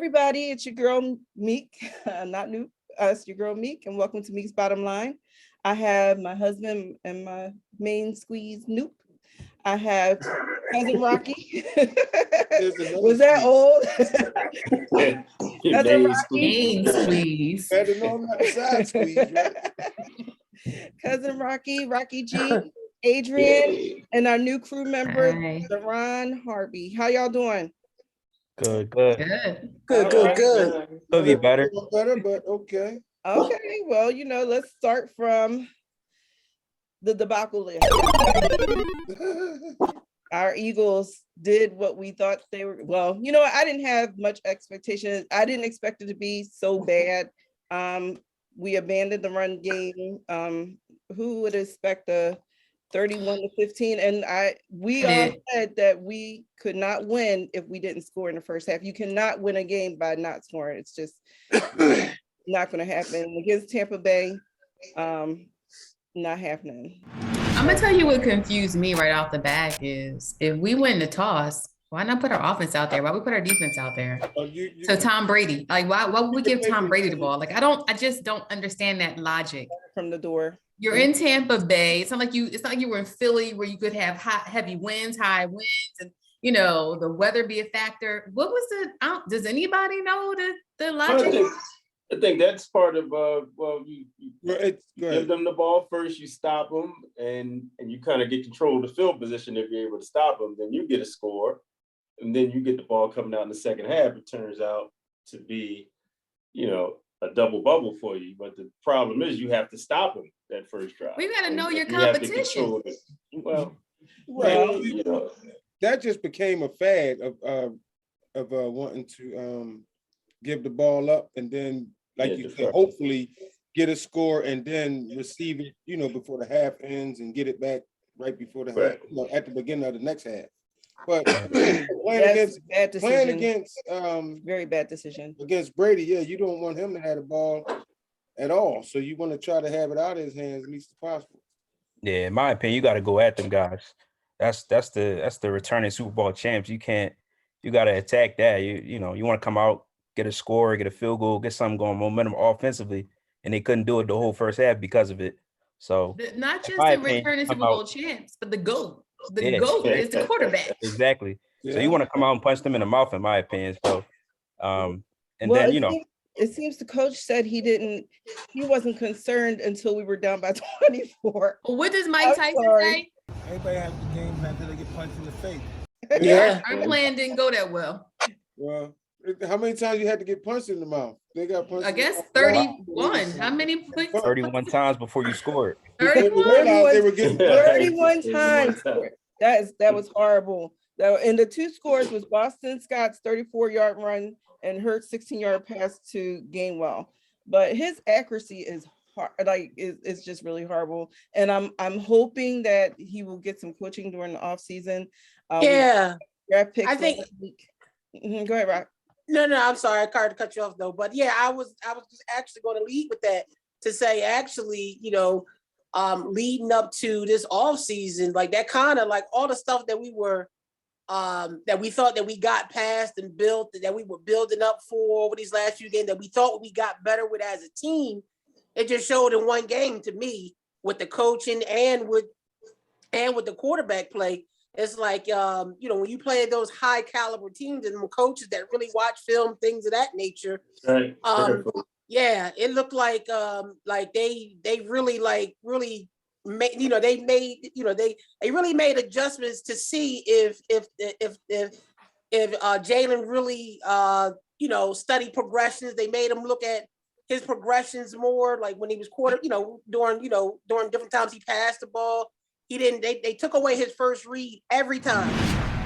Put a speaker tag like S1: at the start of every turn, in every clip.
S1: everybody, it's your girl Meek, not new, it's your girl Meek, and welcome to Meek's Bottom Line. I have my husband and my main squeeze, Noop. I have cousin Rocky. Was that old? Cousin Rocky.
S2: Main squeeze.
S3: Better know I'm not a side squeeze, right?
S1: Cousin Rocky, Rocky G, Adrian, and our new crew member,
S2: Hi.
S1: Ron Harvey. How y'all doing?
S4: Good.
S2: Good.
S3: Good.
S4: Could be better.
S3: Better, but okay.
S1: Okay, well, let's start from the debacle list. Our Eagles did what we thought they were. Well, I didn't have much expectation. I didn't expect it to be so bad. We abandoned the run game. Who would expect a 31-15? And we all said that we could not win if we didn't score in the first half. You cannot win a game by not scoring. It's just not going to happen against Tampa Bay. Not happening.
S2: I'm gonna tell you what confused me right off the bat is if we win the toss, why not put our offense out there? Why we put our defense out there? So Tom Brady, like why would we give Tom Brady the ball? Like I just don't understand that logic.
S1: From the door.
S2: You're in Tampa Bay. It's not like you were in Philly where you could have heavy winds, high winds, and the weather be a factor. What was does anybody know the logic?
S5: I think that's part of you give them the ball first, you stop them, and you kind of get control of the field position. If you're able to stop them, then you get a score, and then you get the ball coming out in the second half. It turns out to be, a double bubble for you. But the problem is you have to stop them that first drive.
S2: We got to know your competition.
S5: Well,
S3: that just became a fad of wanting to give the ball up and then, like you said, hopefully get a score and then receive it, before the half ends and get it back right before the half, at the beginning of the next half. But playing against
S1: very bad decision
S3: against Brady, you don't want him to have the ball at all. So you want to try to have it out of his hands at least as possible.
S4: Yeah, in my opinion, you got to go at them guys. That's the returning Super Bowl champs. You got to attack that. You want to come out, get a score, get a field goal, get something going, momentum offensively, and they couldn't do it the whole first half because of it. So
S2: not just the returning Super Bowl champs, but the GOAT. The GOAT is the quarterback.
S4: Exactly.
S3: Yeah.
S4: So you want to come out and punch them in the mouth, in my opinion. So,
S1: it seems the coach said he wasn't concerned until we were down by 24.
S2: What does Mike Tyson say?
S6: Everybody has the game plan until they get punched in the face.
S2: Yeah. Our plan didn't go that well.
S3: Well, how many times you had to get punched in the mouth? They got punched.
S2: I guess 31. How many points?
S4: 31 times before you scored.
S2: 31?
S3: They were getting
S1: 31 times. That was horrible. And the two scores was Boston Scott's 34-yard run and Hurt's 16-yard pass to Gainwell. But his accuracy is hard, it's just really horrible. And I'm hoping that he will get some coaching during the offseason. Draft picks.
S7: I think.
S1: Go ahead, Rock.
S7: No, I'm sorry. I tried to cut you off though. But yeah, I was just actually going to lead with that to say actually, leading up to this off season, like that kind of like all the stuff that we were that we thought that we got past and built, that we were building up for over these last few games, that we thought we got better with as a team. It just showed in one game to me with the coaching and with the quarterback play. It's like, when you play those high caliber teams and coaches that really watch film, things of that nature.
S5: Right.
S7: It looked like they really made, they really made adjustments to see if Jalen really, studied progressions. They made him look at his progressions more, like when he was during different times he passed the ball. They took away his first read every time.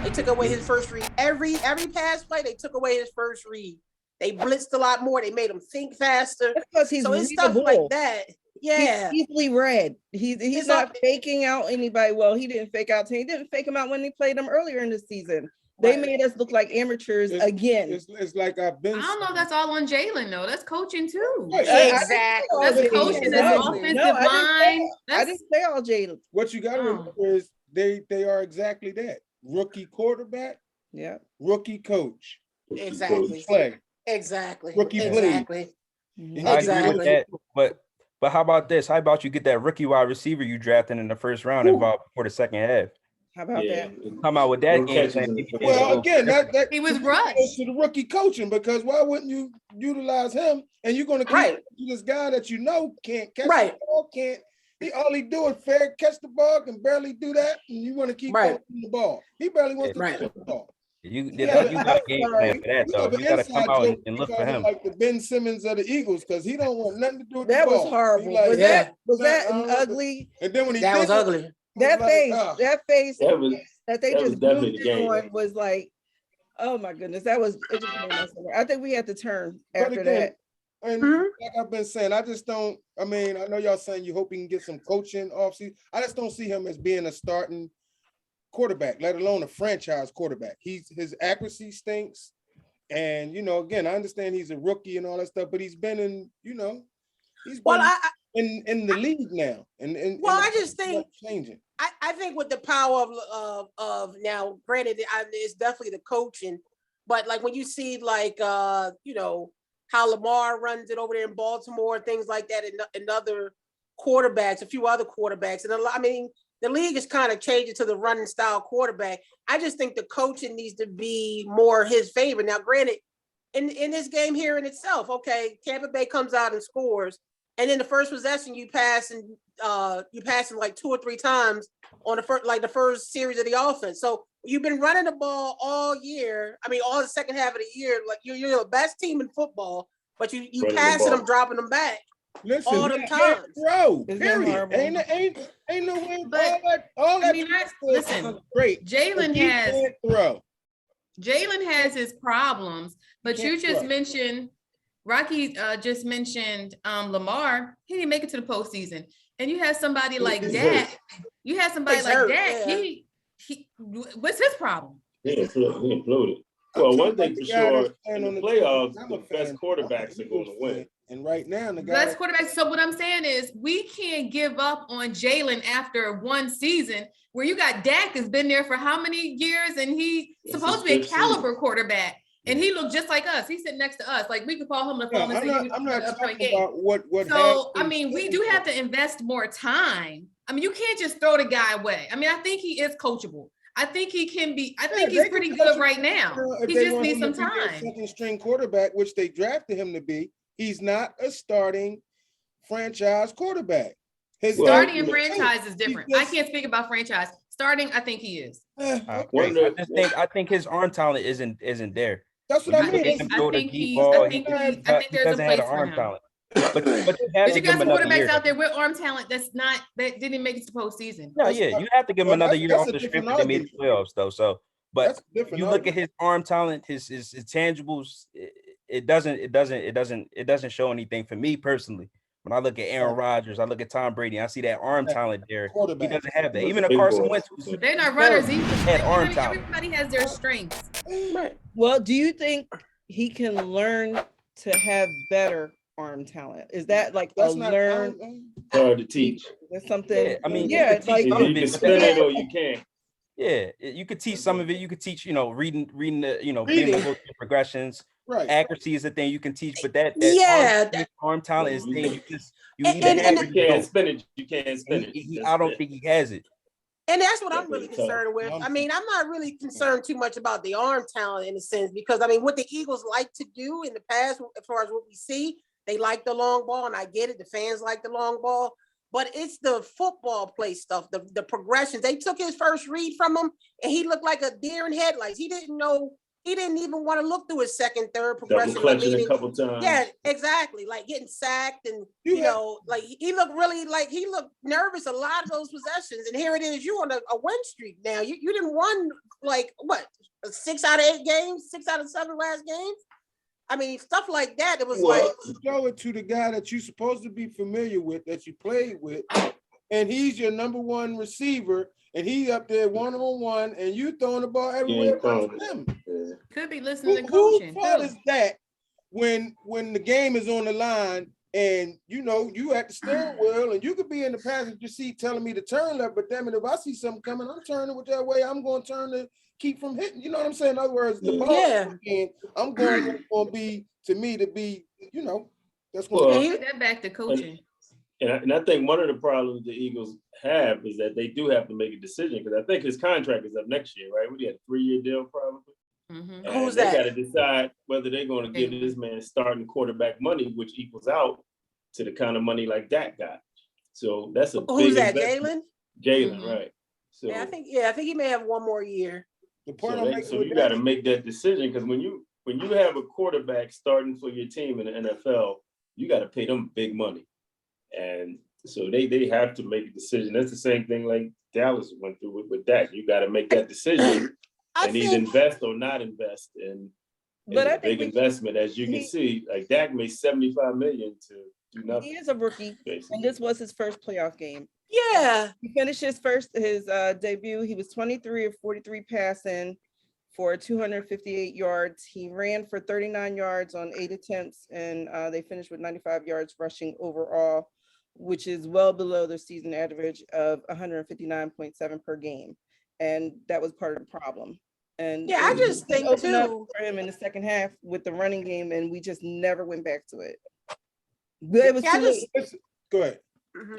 S7: They took away his first read. Every pass play, they took away his first read. They blitzed a lot more. They made him think faster.
S1: That's because he's
S7: it's stuff like that. Yeah.
S1: He's easily read. He's not faking out anybody. Well, he didn't fake out. He didn't fake him out when he played them earlier in the season. They made us look like amateurs again.
S3: It's like I've been.
S2: I don't know if that's all on Jalen though. That's coaching too.
S7: Exactly.
S2: That's coaching. That's offensive line.
S1: I didn't say all Jalen.
S3: What you got to remember is they are exactly that. Rookie quarterback.
S1: Yeah.
S3: Rookie coach.
S7: Exactly.
S3: Play.
S7: Exactly.
S3: Rookie
S7: Exactly.
S3: bleed.
S4: I agree with
S7: Exactly.
S4: that, but how about this? How about you get that rookie wide receiver you drafted in the first round involved before the second half?
S1: How about that?
S4: Come out with that
S5: No
S4: game
S5: catches
S4: plan.
S5: in the
S4: maybe
S5: first
S4: things
S3: Well,
S4: will
S3: again,
S4: go different.
S3: that
S2: He was
S3: goes
S2: rushed.
S3: to the rookie coaching, because why wouldn't you utilize him? And you're going to
S7: Right.
S3: this guy that you know can't catch
S7: Right.
S3: the ball, all he do is fair catch the ball, can barely do that, and you want to keep
S7: Right.
S3: throwing the ball. He barely wants to
S7: Right.
S3: catch the ball.
S4: You
S3: Yeah,
S4: got a game plan for that
S3: You
S4: though.
S3: have an
S4: You got to come
S3: inside
S4: out
S3: joke
S4: and look
S3: because
S4: for
S3: of
S4: him.
S3: like the Ben Simmons of the Eagles, because he don't want nothing to do with the
S1: That was
S3: ball.
S1: horrible.
S3: He like,
S1: Was
S7: Yeah.
S1: that an ugly?
S3: And then when he
S7: That
S3: did
S7: was ugly.
S1: That face
S5: That was
S1: that they
S5: that was
S1: just
S5: definitely
S1: moved
S5: the game.
S1: on was like, oh my goodness, it just made my stomach. I think we had to turn
S3: But
S1: after
S3: again,
S1: that.
S3: and
S7: Mhm.
S3: like I've been saying, I just don't. I mean, I know y'all saying you hope he can get some coaching offseason. I just don't see him as being a starting quarterback, let alone a franchise quarterback. His accuracy stinks, and again, I understand he's a rookie and all that stuff, but he's been in, he's
S7: Well,
S3: been
S7: I
S3: in the league now, and
S7: Well, I just think-
S3: not changing.
S7: I think with the power of now, granted, it's definitely the coaching, but like when you see like how Lamar runs it over there in Baltimore, things like that, and other quarterbacks, a few other quarterbacks, and I mean the league is kind of changing to the running style quarterback. I just think the coaching needs to be more his favor. Now, granted, in this game here in itself, okay, Tampa Bay comes out and scores, and then the first possession you pass and like 2 or 3 times on the first series of the offense. So you've been running the ball all year. I mean, all the second half of the year. Like you're the best team in football, but you passing them, dropping them back.
S3: Listen,
S7: all them times.
S3: Throw,
S1: Isn't that
S3: period.
S1: horrible?
S3: Ain't no way.
S2: But,
S3: all that.
S2: I mean, listen,
S3: great.
S2: Jalen
S3: He
S2: has
S3: can't throw.
S2: Jalen has his problems, but you
S3: Can't
S2: just
S3: throw.
S2: mentioned Rocky just mentioned Lamar. He didn't make it to the postseason, and you have somebody like
S5: He's
S2: Dak.
S5: hurt.
S2: You have somebody
S7: He's
S2: like
S7: hurt,
S2: Dak.
S7: yeah.
S2: He what's his problem?
S5: He imploded.
S3: I'm
S5: Well,
S3: talking
S5: one
S3: about
S5: thing
S3: the
S5: for
S3: guy
S5: sure,
S3: that's playing
S5: in
S3: on
S5: the
S3: the
S5: playoffs,
S3: team. I'm
S5: the
S3: a
S5: best
S3: fan.
S5: quarterbacks are going to win.
S3: And right now, the guy
S2: Best quarterback. So what I'm saying is we can't give up on Jalen after one season where you got Dak has been there for how many years, and he's
S5: It's
S2: supposed to
S5: his
S2: be a
S5: fifth
S2: caliber
S5: season.
S2: quarterback. And he looked just like us. He's sitting next to us. Like we could call him on the
S3: No,
S2: phone and say,
S3: I'm not
S2: up
S3: talking
S2: game.
S3: about what
S2: So, I
S3: happened.
S2: mean, we do have to invest more time. I mean, you can't just throw the guy away. I mean, I think he is coachable. I think he can be, I think he's pretty good right now.
S3: If
S2: He
S3: they
S2: just
S3: want
S2: needs
S3: him
S2: some
S3: to be their
S2: time.
S3: second string quarterback, which they drafted him to be. He's not a starting franchise quarterback. His
S2: Starting and
S5: Well,
S2: franchise is different. I can't speak about franchise. Starting, I think he is.
S4: I think his arm talent isn't there.
S3: That's what I mean.
S2: I think there's a place for him.
S4: But you have
S2: But
S4: to
S2: you
S4: give
S2: got
S4: him
S2: some
S4: another
S2: quarterbacks
S4: year.
S2: out there with arm talent that didn't make it to postseason.
S4: Yeah, you have to give him
S3: Well,
S4: another
S3: that's-
S4: year
S3: that's
S4: off
S3: a
S4: the script
S3: different
S4: that they made the playoffs though. So, but
S3: That's a different
S4: you look at
S3: argument.
S4: his arm talent, his tangibles, it doesn't show anything for me personally. When I look at Aaron Rodgers, I look at Tom Brady, I see that arm talent there. He
S3: Quarterback.
S4: doesn't have that. Even a
S5: Big
S4: Carson
S5: boy.
S4: Wentz, who's
S2: They're not runners either.
S4: had arm talent.
S2: Everybody has their strengths.
S1: Well, do you think he can learn to have better arm talent? Is that like
S3: That's
S1: a
S3: not
S1: learn?
S5: Hard to teach.
S1: That's something.
S4: Yeah, I mean,
S1: yeah,
S4: you could teach some of
S5: You can
S4: it,
S5: spin it or you can't.
S4: yeah, you could teach some of it. You could teach, reading the, being
S3: Reading.
S4: able to progressions.
S3: Right.
S4: Accuracy is a thing you can teach, but that
S7: Yeah,
S4: arm talent is thing you
S7: And-
S4: need to
S7: and-
S4: have.
S7: and-
S4: it.
S5: You can't spin it. You can't spin
S4: And
S5: it.
S4: I don't think he has it.
S7: And that's what I'm
S5: That's
S7: really
S5: really tough.
S7: concerned with. I mean, I'm not really concerned too much about the arm talent in a sense, because I mean, what the Eagles like to do in the past, as far as what we see, they like the long ball, and I get it. The fans like the long ball, but it's the football play stuff, the progressions. They took his first read from him, and he looked like a deer in headlights. He didn't know. He didn't even want to look through his second, third
S5: Double
S7: progression.
S5: clutching
S7: meaning-
S5: a couple times.
S7: Yeah, exactly. Like getting sacked, and
S3: You
S7: you know, like he looked really like he looked nervous a lot of those possessions. And here it is, you on a win streak now. You didn't won like what 6 out of 8 games, 6 out of 7 last games. I mean, stuff like that. It was
S5: Well,
S3: Show it to the guy that you're supposed to be familiar with, that you played with, and he's your number one receiver, and he up there one-on-one, and you throwing the ball everywhere but him.
S2: Could be listening to
S3: Whose
S2: coaching
S3: fault
S2: too.
S3: is that when the game is on the line And you at the steering wheel, and you could be in the passenger seat telling me to turn left, but damn it, if I see something coming, I'm turning with that way. I'm going to turn to keep from hitting. You know what I'm saying? In other words, the ball, I'm going to be to me to be, that's going to
S2: put that back to coaching.
S5: And I think one of the problems the Eagles have is that they do have to make a decision, because I think his contract is up next year, right? He had a 3-year deal probably.
S2: Mm-hmm.
S7: Who's
S5: they
S7: that?
S5: got to decide whether they're going to give this man starting quarterback money, which equals out to the kind of money like Dak got. So that's a
S7: Who's
S5: big
S7: that? Jalen?
S5: Jalen, right? So
S7: I think he may have one more year.
S5: So you got to make that decision, because when you have a quarterback starting for your team in the NFL, you got to pay them big money, and so they have to make a decision. That's the same thing like Dallas went through with Dak. You got to make that decision and either invest or not invest. And it's a big investment, as you can see. Like Dak made $75 million to do nothing.
S1: He is a rookie, basically. And this was his first playoff game.
S7: Yeah,
S1: he finished his debut. He was 23 of 43 passing for 258 yards. He ran for 39 yards on 8 attempts, and they finished with 95 yards rushing overall, which is well below the season average of 159.7 per game. And that was part of the problem. And
S7: I just think
S1: opened up for him in the second half with the running game, and we just never went back to it. But it was too late.
S3: Go ahead.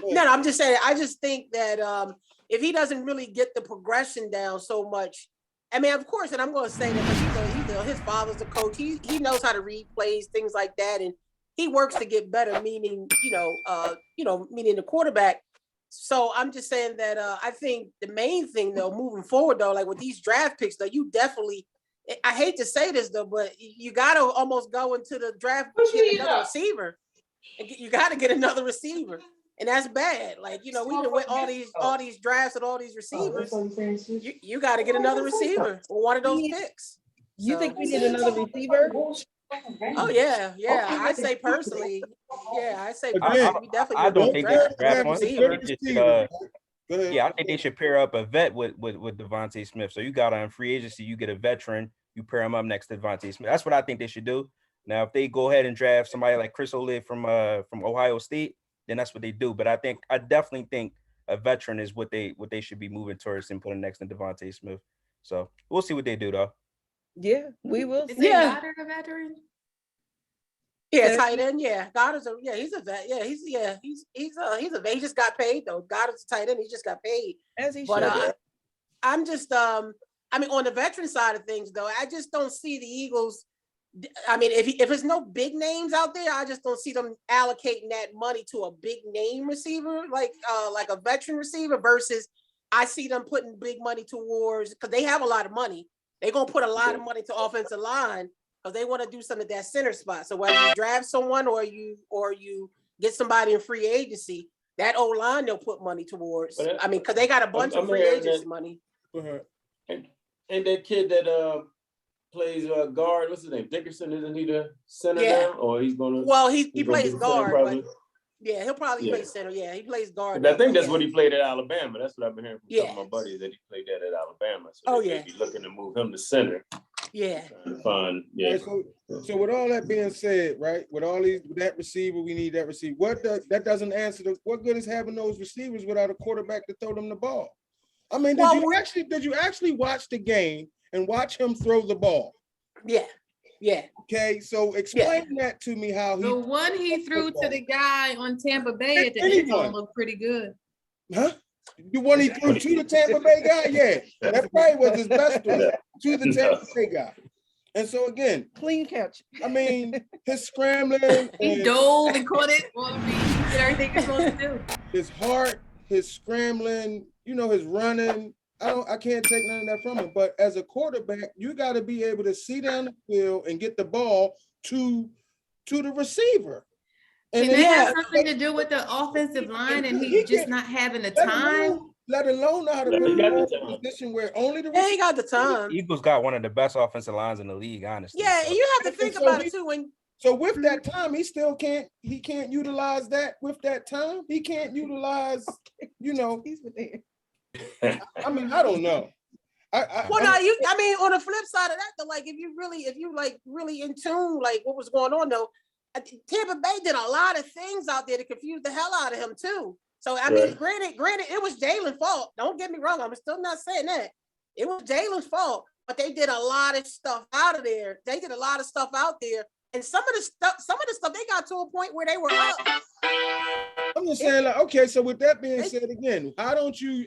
S7: No, I'm just saying, I just think that if he doesn't really get the progression down so much, I mean, of course, and I'm going to say that because his father's a coach, he knows how to read plays, things like that, and he works to get better, meaning meaning the quarterback. So I'm just saying that I think the main thing though, moving forward though, like with these draft picks though, you definitely, I hate to say this though, but you got to almost go into the draft and get another receiver. You got to get another receiver. And that's bad. Like, we've been with all these drafts and all these receivers. You got to get another receiver or one of those picks.
S1: You think we need another receiver?
S7: Oh yeah. I say personally. Yeah, I say personally. We definitely.
S4: I don't think they should draft one.
S3: Yeah,
S4: I think they should pair up a vet with Devontae Smith. So you got on free agency, you get a veteran, you pair him up next to Devontae Smith. That's what I think they should do. Now, if they go ahead and draft somebody like Chris Olave from Ohio State, then that's what they do. But I definitely think a veteran is what they should be moving towards and putting next to Devontae Smith. So we'll see what they do though.
S1: Yeah, we will.
S2: Goddard a veteran?
S7: Yeah, tight end. Yeah, Goddard's he's a vet. Yeah, he's a vet. He just got paid though. Goddard's a tight end. He just got paid.
S1: As he
S7: should.
S1: But
S7: I'm just on the veteran side of things though, I just don't see the Eagles. I mean, if there's no big names out there, I just don't see them allocating that money to a big name receiver, like a veteran receiver, versus I see them putting big money towards, because they have a lot of money. They're gonna put a lot of money to offensive line because they want to do something at that center spot. So whether you draft someone or you get somebody in free agency, that O-line they'll put money towards. I mean, because they got a bunch of free agency money.
S5: And that kid that plays guard, what's his name? Dickerson, isn't he the center now? Or he's gonna?
S7: Well, he plays guard, but yeah, he'll probably play center. Yeah, he plays guard.
S5: I think that's what he played at Alabama. That's what I've been hearing from some of my buddies, that he played that at Alabama. So they may be looking to move him to center.
S7: Yeah.
S5: Fine. Yeah.
S3: So with all that being said, right? With that receiver, we need that receiver. That doesn't answer what good is having those receivers without a quarterback to throw them the ball? I mean, did you actually watch the game and watch him throw the ball?
S7: Yeah.
S3: Okay, so explain that to me. How
S2: the one he threw to the guy on Tampa Bay at the end zone looked pretty good.
S3: Huh? The one he threw to the Tampa Bay guy? Yeah, that probably was his best one, to the Tampa Bay guy. And so again,
S1: clean catch.
S3: I mean, his scrambling.
S2: He dove and caught it. Well, I mean, he did everything he's supposed to do.
S3: His heart, his scrambling, his running. I can't take none of that from him. But as a quarterback, you got to be able to see down the field and get the ball to the receiver.
S2: And it has something to do with the offensive line, and he's just not having the time.
S3: Let alone know how to put him in a position where only the
S7: he got the time.
S4: Eagles got one of the best offensive lines in the league, honestly.
S7: Yeah, and you have to think about it too.
S3: So with that time, he still can't utilize that. With that time, he can't utilize.
S1: He's with there.
S3: I mean, I don't know.
S7: On the flip side of that, though, like if you really in tune, like what was going on though, Tampa Bay did a lot of things out there to confuse the hell out of him too. So I mean, granted, it was Jalen's fault. Don't get me wrong. I'm still not saying that. It was Jalen's fault, but they did a lot of stuff out of there. They did a lot of stuff out there. And some of the stuff they got to a point where they were up.
S3: I'm just saying, like, okay, so with that being said again, how don't you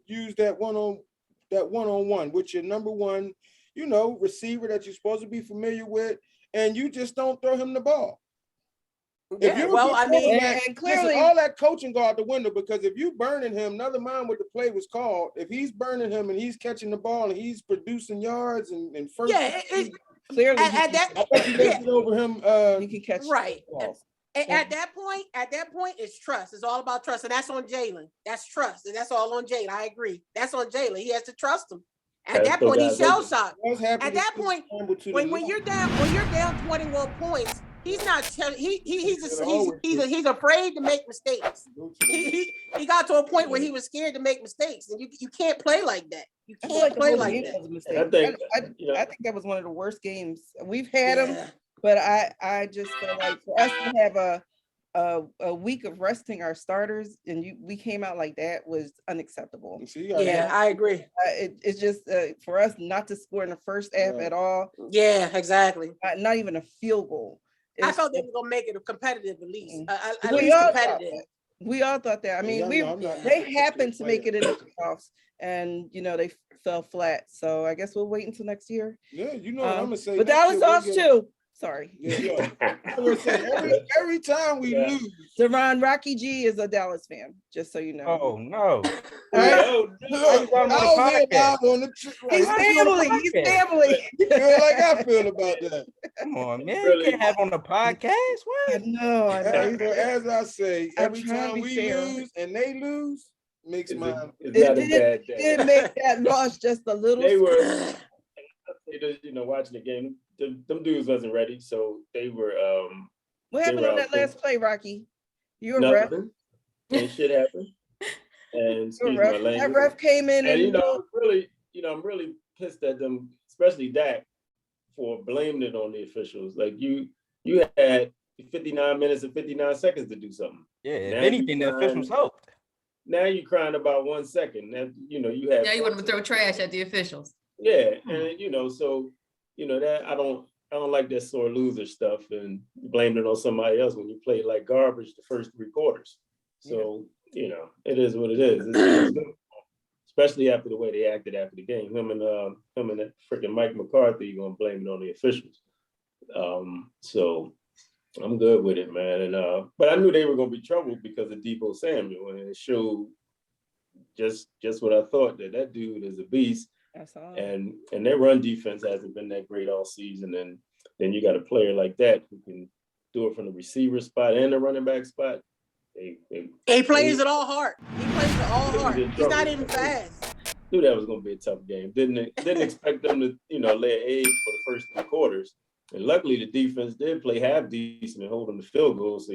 S3: use that one-on-one with your number one, receiver that you're supposed to be familiar with, and you just don't throw him the ball?
S7: Yeah, well, I mean,
S3: and clearly all that coaching go out the window, because if you burning him, never mind what the play was called, if he's burning him and he's catching the ball and he's producing yards and first,
S1: clearly
S7: at that,
S3: over him,
S1: he can catch
S7: right. At that point, it's trust. It's all about trust, and that's on Jalen. That's trust, and that's all on Jalen. I agree. That's on Jalen. He has to trust him. At that point, he's shell shocked. At that point, when you're down 21 points, he's not. He's afraid to make mistakes. He got to a point where he was scared to make mistakes, and you can't play like that. You can't play like that.
S1: I think that was one of the worst games we've had him. But I just feel like for us to have a week of resting our starters and we came out like that was unacceptable.
S7: Yeah, I agree.
S1: It's just for us not to score in the first half at all.
S7: Yeah, exactly.
S1: Not even a field goal.
S7: I thought they were gonna make it a competitive at least. At
S1: We
S7: least
S1: all
S7: competitive.
S1: We all thought that. I mean, they happened to make it in the playoffs, and they fell flat. So I guess we'll wait until next year.
S3: Yeah, what I'm gonna say.
S1: But Dallas lost too. Sorry.
S3: Yeah. every time we lose.
S1: Deron, Rocky G is a Dallas fan, just so you know.
S4: Oh no.
S1: He's family. He's family.
S3: You feel like I feel about that.
S4: Come on, man. You can't have on the podcast. What?
S1: I know.
S3: As I say, every time we lose and they lose, makes mine.
S1: It did make that loss just a little.
S5: They were, watching the game. Them dudes wasn't ready, so they were.
S1: What happened on that last play, Rocky? You were ref.
S5: And shit happened. And
S1: that ref came in,
S5: and I'm really pissed at them, especially Dak, for blaming it on the officials. Like you had 59 minutes and 59 seconds to do something.
S4: Yeah, if anything, the officials helped.
S5: Now you're crying about 1 second. That you had.
S2: Now you want to throw trash at the officials.
S5: Yeah, and so. That I don't like that sore loser stuff and blaming it on somebody else when you play like garbage the first 3 quarters. So, it is what it is. Especially after the way they acted after the game. Him and that freaking Mike McCarthy gonna blame it on the officials. So I'm good with it, man. And but I knew they were gonna be trouble because of Deebo Samuel, and it showed just what I thought, that dude is a beast. And their run defense hasn't been that great all season. And then you got a player like that who can do it from the receiver spot and the running back spot.
S7: He plays it all hard. He plays it all hard. He's not even fast.
S5: Knew that was going to be a tough game. Didn't expect them to, lay an egg for the first 3 quarters. And luckily the defense did play half decent and hold them to field goals, so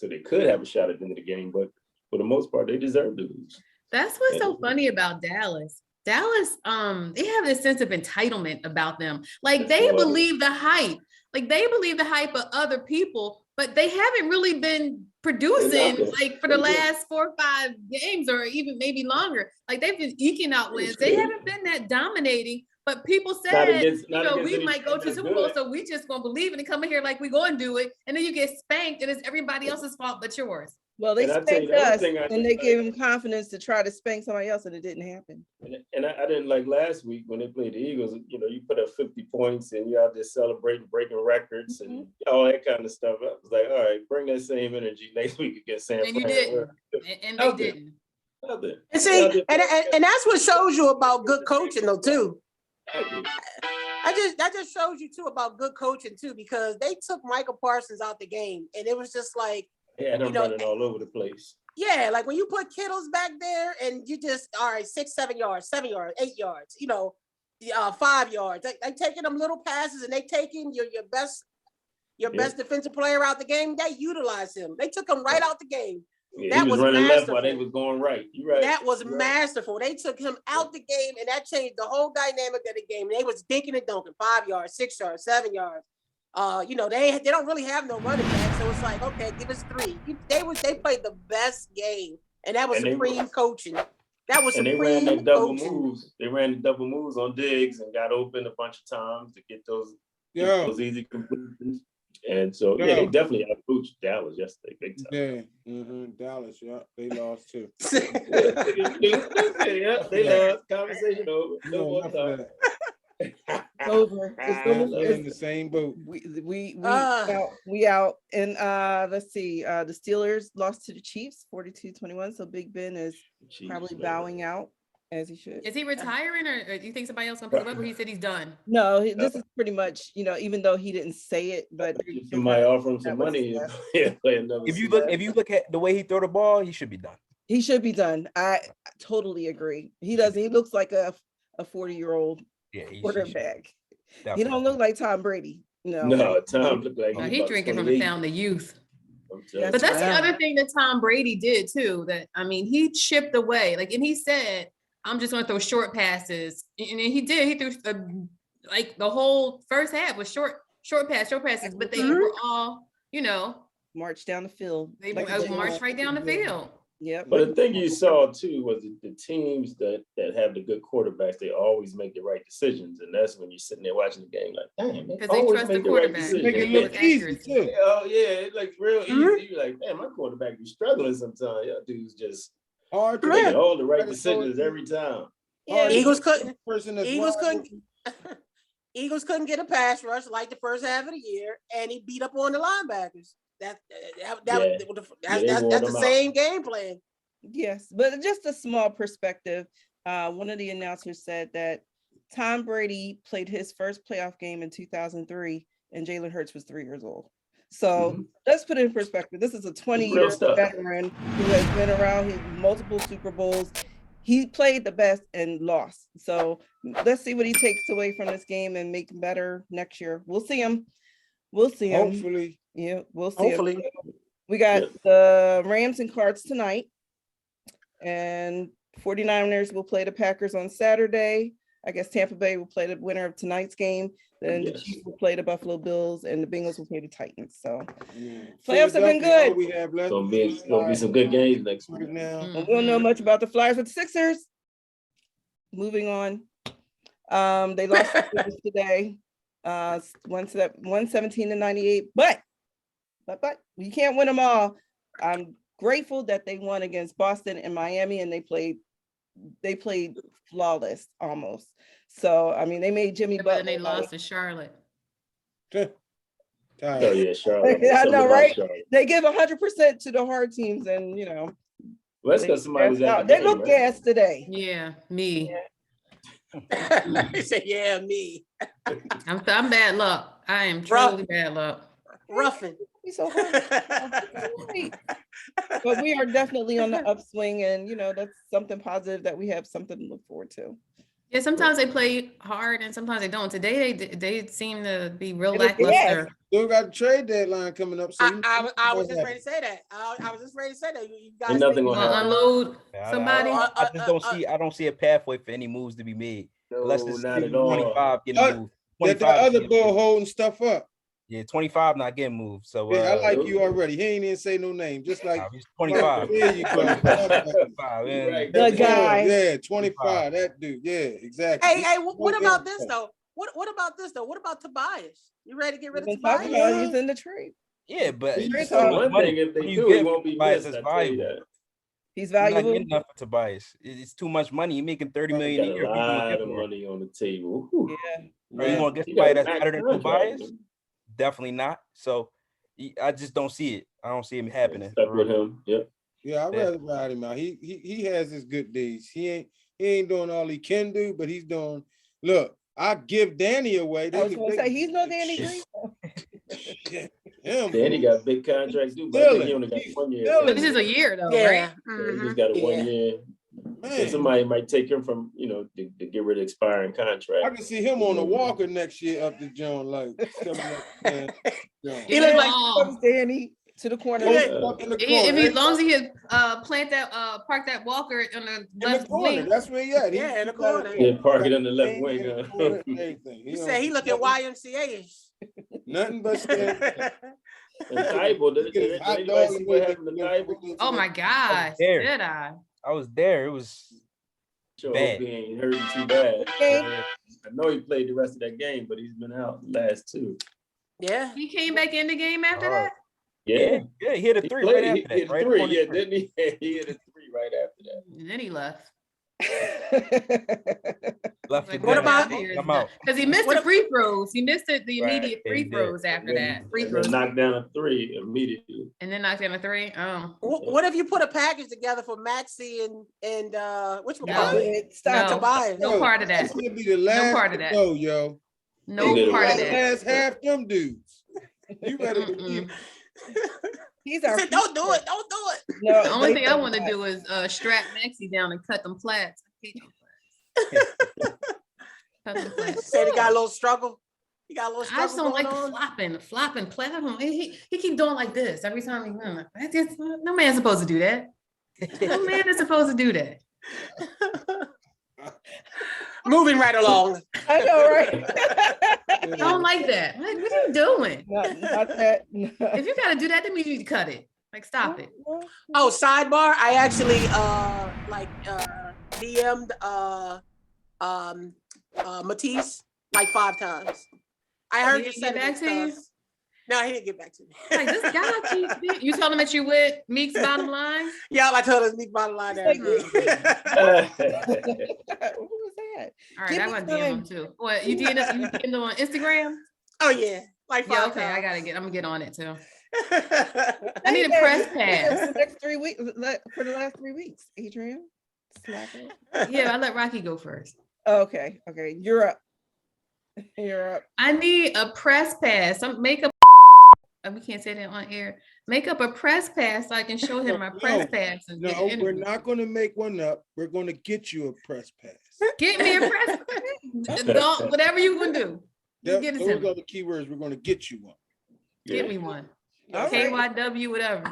S5: they could have a shot at the end of the game. But for the most part, they deserved to lose.
S2: That's what's so funny about Dallas. Dallas, they have this sense of entitlement about them. Like they believe the hype. Like they believe the hype of other people, but they haven't really been producing like for the last 4 or 5 games or even maybe longer. Like they've been eking out wins. They haven't been that dominating, but people said, we might go to Super Bowl, so we just gonna believe it and come in here like we go and do it. And then you get spanked and it's everybody else's fault but yours.
S1: Well, they spanked us, and they gave him confidence to try to spank somebody else, and it didn't happen.
S5: And I didn't like last week when they played the Eagles. You put up 50 points, and you're out there celebrating, breaking records, and all that kind of stuff. I was like, all right, bring that same energy next week against San Fran.
S2: And you didn't, and they didn't.
S7: And see, and that's what shows you about good coaching, though, too. That just shows you too about good coaching too, because they took Michael Parsons out the game, and it was just like.
S5: Yeah, and I'm running all over the place.
S7: Yeah, like when you put Kittles back there and you just, all right, 6, 7 yards, 7 yards, 8 yards, 5 yards. They taking them little passes and they taking your best defensive player out the game. They utilize him. They took him right out the game.
S5: Yeah, that was running masterful. Left while they was going right. You're right.
S7: That was masterful. They took him out the game, and that changed the whole dynamic of the game. They was dinking and dunking, 5 yards, 6 yards, 7 yards. They don't really have no running back, so it's like, okay, give us 3. They played the best game, and that was supreme coaching. That was
S5: and
S7: supreme
S5: they ran that double
S7: coaching.
S5: moves. They ran the double moves on Diggs and got open a bunch of times to get those easy completions. And so they definitely outcoached Dallas yesterday, big time.
S3: Yeah, Dallas, they lost too.
S5: They lost. Conversation over. No more talk.
S1: It's over.
S3: We're in the same boat.
S1: We out. And let's see. The Steelers lost to the Chiefs 42-21. So Big Ben is probably bowing out as he should.
S2: Is he retiring, or do you think somebody else gonna pick him up? Or he said he's done?
S1: No, this is pretty much, even though he didn't say it, but
S5: somebody offer him some money.
S4: If you look at the way he throw the ball, he should be done.
S1: He should be done. I totally agree. He doesn't. He looks like a 40-year-old quarterback. He don't look like Tom Brady.
S5: No, Tom looked like
S2: he drinking from the fountain of youth. But that's the other thing that Tom Brady did too. He chipped away. And he said, "I'm just going to throw short passes," and he did. He threw the whole first half was short passes, but they were all
S1: marched down the field.
S2: They marched right down the field.
S1: Yeah.
S5: But the thing you saw too was the teams that have the good quarterbacks, they always make the right decisions, and that's when you're sitting there watching the game like, damn,
S2: because they trust the quarterback.
S3: Make it look easy too.
S5: Oh yeah, it looks real easy. You're like, man, my quarterback be struggling sometimes. Y'all dudes just
S3: hard to
S5: make all the right decisions every time.
S7: Yeah, Eagles couldn't get a pass rush like the first half of the year, and he beat up on the linebackers. That's the same game plan.
S1: Yes, but just a small perspective. One of the announcers said that Tom Brady played his first playoff game in 2003, and Jalen Hurts was 3 years old. So let's put it in perspective. This is a 20-year veteran who has been around multiple Super Bowls. He played the best and lost. So let's see what he takes away from this game and make him better next year. We'll see him.
S3: Hopefully.
S1: Yeah, we'll see. Hopefully. We got the Rams and Cards tonight. And 49ers will play the Packers on Saturday. I guess Tampa Bay will play the winner of tonight's game. Then the Chiefs will play the Buffalo Bills, and the Bengals will play the Titans. So playoffs have been good.
S5: Gonna be some good games next week.
S1: Now we don't know much about the Flyers with the Sixers. Moving on. They lost today. 117-98. But you can't win them all. I'm grateful that they won against Boston and Miami, and they played flawless almost. So they made Jimmy Butler.
S2: And they lost to Charlotte.
S5: Oh yeah, Charlotte.
S1: I know, right? Charlotte. They give 100% to the hard teams, and
S5: well, that's because somebody was at the
S1: game, they look gassed today.
S2: Yeah, me.
S7: He said, "Yeah, me."
S2: I'm bad luck. I am truly bad luck.
S7: Ruffin.
S1: So hard. But we are definitely on the upswing, and that's something positive that we have something to look forward to.
S2: Yeah, sometimes they play hard and sometimes they don't. Today they seem to be real lackluster.
S3: Still got a trade deadline coming up. So
S7: I was just ready to say that. I was just ready to say that. You guys
S5: ain't nothing gonna
S2: unload somebody.
S4: I just don't see. I don't see a pathway for any moves to be made unless it's
S5: not at all.
S4: 25 getting moved.
S3: The other bull holding stuff up.
S4: Yeah, 25 not getting moved. So
S3: I like you already. He ain't even say no name. Just like
S4: he's 25.
S3: There you go.
S4: 25,
S3: right.
S1: The guy.
S3: Yeah, 25. That dude. Yeah, exactly.
S7: Hey, what about this though? What about this though? What about Tobias? You ready to get rid of Tobias?
S1: He's in the trade.
S4: Yeah, but
S5: one thing if they do, it won't be missed.
S1: He's valuable.
S4: You're not getting enough for Tobias. It's too much money. You're making $30 million a year.
S5: A lot of money on the table.
S1: Yeah.
S4: Right. You want to get somebody that's better than Tobias? Definitely not. So I just don't see it. I don't see him happening.
S5: Stuck with him. Yep.
S3: Yeah, I'd rather ride him out. He has his good days. He ain't doing all he can do, but he's doing. Look, I give Danny away.
S1: I was going to say he's no Danny Green.
S5: Danny got a big contract too, but I think he only got 1 year.
S2: But this is a year though, right?
S5: He just got a 1 year. So somebody might take him from, to get rid of expiring contract.
S3: I can see him on a walker next year up to John. Like,
S7: he look like
S1: Danny. To the corner.
S3: Up in the
S2: If he,
S3: corner.
S2: as long as he could park that walker on the
S3: In the
S2: left
S3: corner,
S2: wing.
S3: that's where he at.
S7: Yeah, in the
S3: got
S7: corner.
S3: it.
S5: Yeah, park it in the left
S3: In
S5: wing.
S3: the corner, everything.
S7: He said he looking YMCA-ish.
S3: Nothing but stand.
S5: And Thibault, did
S3: Get his hot
S5: anybody
S3: dog
S5: see
S3: and
S5: what
S3: then
S5: happened to
S3: get
S5: Thibault?
S2: Oh my gosh,
S4: there.
S2: did I?
S4: I was there. It was
S5: Sure,
S4: bad.
S5: he ain't hurting too bad.
S1: Okay.
S5: I know he played the rest of that game, but he's been out the last two.
S7: Yeah.
S2: He came back in the game after
S4: hard.
S2: that?
S5: Yeah,
S4: Yeah, he hit a
S5: he
S4: three
S5: played.
S4: right
S5: He
S4: after
S5: hit
S4: that. Right
S5: three,
S4: upon the
S5: yeah,
S4: three.
S5: didn't he? He hit a three right after that.
S2: And then he left.
S4: Left
S2: Like,
S4: the
S7: what
S4: game.
S7: about-
S4: I'm out.
S2: Because he missed the free throws. He missed the immediate
S4: Yeah,
S2: free
S4: he did.
S2: throws after that. Free
S5: And
S2: throws.
S5: then knocked down a three immediately.
S2: And then knocked down a three. Oh.
S7: What if you put a package together for Maxie and which one?
S2: No.
S1: Stop.
S2: No.
S7: Tobias.
S2: No part of that.
S3: That's gonna be the last
S2: part of that.
S3: No, yo.
S2: No
S5: They
S2: part of
S5: did it.
S2: that.
S3: Last half them dudes. You better believe.
S1: He's
S7: He
S1: our.
S7: said, don't do it. Don't do it.
S1: No,
S2: The only
S1: they
S2: thing I
S1: don't
S2: want to
S1: have-
S2: do is strap Maxie down and cut them flats. I hate them flats. Cut them flats.
S7: Said he got a little struggle. He got a little
S2: I just
S7: struggle
S2: don't like
S7: going on.
S2: flopping platform. He keep doing like this every time he run. That's just, no man's supposed to do that. No man is supposed to do that.
S7: Moving right along.
S1: I know, right?
S2: I don't like that. Like, what are you doing?
S1: Not that.
S2: If you gotta do that, that means you need to cut it. Like, stop it.
S7: Oh, sidebar. I actually DM'd Matisse like 5 times. I heard
S2: He
S7: you
S2: didn't
S7: said
S2: get back to you?
S7: No, he didn't get back to me.
S2: Like, this guy keeps you told him that you with Meek's bottom line.
S7: Yeah, I told us Meek bottom line there.
S1: Like- Who was that?
S2: All right,
S1: Give
S2: I
S1: me
S2: want to DM him
S1: time.
S2: too. What you did? You did on Instagram?
S7: Oh yeah, like 5
S2: Yeah, okay.
S7: times.
S2: I'm gonna get on it too.
S7: I
S2: I need a
S1: Hey,
S2: press
S1: for
S2: pass.
S1: the next 3 weeks, for the last 3 weeks, Adrian. Slap it.
S2: Yeah, I let Rocky go first.
S1: Okay, you're up. You're up.
S2: I need a press pass. Some makeup. We can't say that on air. Make up a press pass so I can show him my press pass. And get
S3: No,
S2: an
S3: we're
S2: interview.
S3: not gonna make one up. We're gonna get you a press pass.
S2: Get me a press pass. Don't, whatever you gonna do. Just get it
S3: Those
S2: to
S3: are
S2: me.
S3: the keywords. We're gonna get you one.
S2: Get me one.
S1: All right.
S2: KYW, whatever.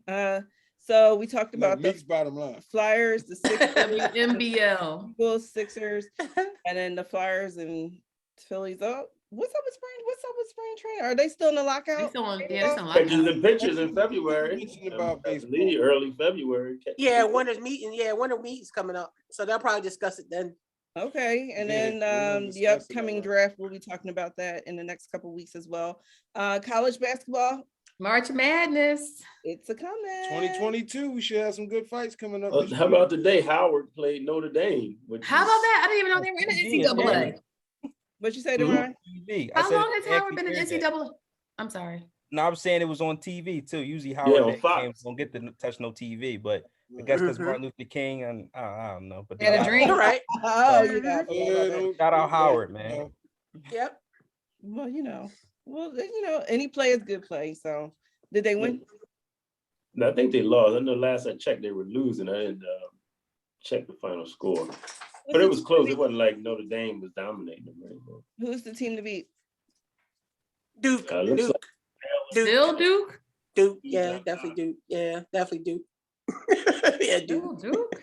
S1: No. So we talked about the
S3: Meek's bottom line.
S1: Flyers, the Sixers,
S2: WMBL.
S1: Eagles, Sixers, and then the Flyers and Phillies. Oh, what's up with spring training? Are they still in the
S2: They
S1: lockout?
S2: still on, yeah, they still on
S5: Pictures
S2: lockdown.
S5: and pictures in February.
S3: Mention about
S5: I
S3: baseball.
S5: believe early February.
S7: Yeah, winter meeting's coming up, so they'll probably discuss it then.
S1: Okay, and
S3: Yeah,
S1: then
S3: we're gonna
S1: the
S3: discuss it
S1: upcoming
S3: all.
S1: draft, we'll be talking about that in the next couple of weeks as well. College basketball,
S2: March Madness.
S1: it's a coming.
S3: 2022, we should have some good fights coming up. this
S5: How
S3: year.
S5: about the day Howard played Notre Dame?
S2: How about that? I didn't even know they were in the NCAA.
S1: What you say,
S5: Mhm.
S1: Devon?
S4: TV. I
S2: How
S4: said
S2: long
S4: it
S2: has
S4: actually
S2: Howard been in
S4: aired that.
S2: NCAA? I'm sorry.
S4: No, I'm saying it was on TV too. Usually Howard
S5: on
S4: that
S5: Fox.
S4: games don't get to touch no TV, but I guess because
S7: Mhm.
S4: Martin Luther King and I don't know. But
S2: Had a
S4: they-
S2: dream.
S7: All right.
S1: Oh, yeah. I forgot
S3: Yeah,
S1: about that.
S3: don't-
S4: Shout out Howard, man.
S7: Yep.
S1: Well, any play is good play. So, did they win?
S5: No, I think they lost. I know last I checked, they were losing. I didn't check the final score, but it was close. It wasn't like Notre Dame was dominating them. Right?
S1: Who's the team to beat?
S7: Duke.
S5: Looks
S7: Duke. Duke.
S2: Still Duke?
S7: Duke. Yeah, definitely Duke. Yeah, definitely Duke. Yeah, Duke.
S2: Still Duke?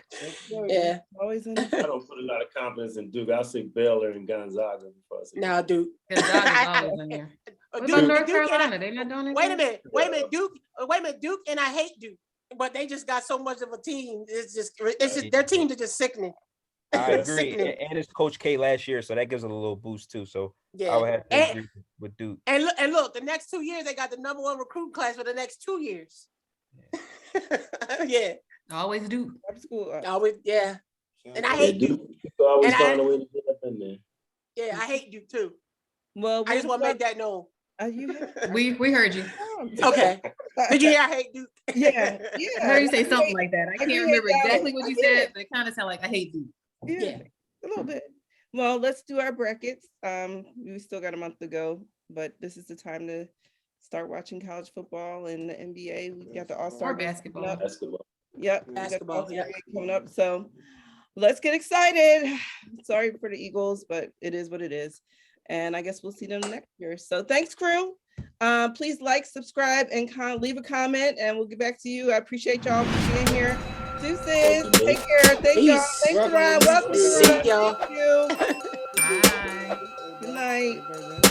S7: Yeah.
S1: Always in.
S5: I don't put a lot of confidence in Duke. I'll say Baylor and Gonzaga before I say
S7: Now Duke.
S2: Gonzaga's always in there. What
S7: Duke-
S2: about North
S7: Duke and
S2: Carolina? They not doing it?
S7: Wait a minute. Duke, and I hate Duke, but they just got so much of a team. It's just their teams are just sickening.
S4: I agree.
S7: Sickening.
S4: And it's Coach K last year, so that gives it a little boost too. So I
S7: Yeah.
S4: would have to agree with Duke.
S7: And look, the next 2 years they got the #1 recruiting class for the next 2 years. Yeah.
S2: Always Duke.
S1: School.
S7: Always, yeah. And I
S5: Yeah,
S7: hate Duke.
S5: Duke always
S7: And I-
S5: find a way to get up in there.
S7: Yeah, I hate Duke too.
S1: Well,
S7: I just want to make that known.
S2: We heard you.
S7: Okay. Did you hear I hate Duke?
S1: Yeah.
S2: I heard you say something like that. I can't
S1: did
S2: remember
S1: that
S2: exactly
S1: one.
S2: what you
S1: I did.
S2: said, but it kind of sounded like I hate Duke.
S1: Yeah, a little bit. Well, let's do our brackets. We still got a month to go, but this is the time to start watching college football and the NBA. We got the All-Star
S2: Or
S1: game
S2: basketball.
S1: coming up.
S5: Basketball.
S1: Yep, we got the
S7: Basketball,
S1: All-Star
S7: yeah.
S1: game coming up. So let's get excited. Sorry for the Eagles, but it is what it is. And I guess we'll see them next year. So thanks, crew. Please like, subscribe, and leave a comment, and we'll get back to you. I appreciate y'all for being here. Deuces. Take care. Thank y'all.
S7: Peace.
S1: Thanks, Ron. Welcome,
S7: See
S1: Ron.
S7: y'all.
S1: Thank you.
S2: Bye.
S1: Good night.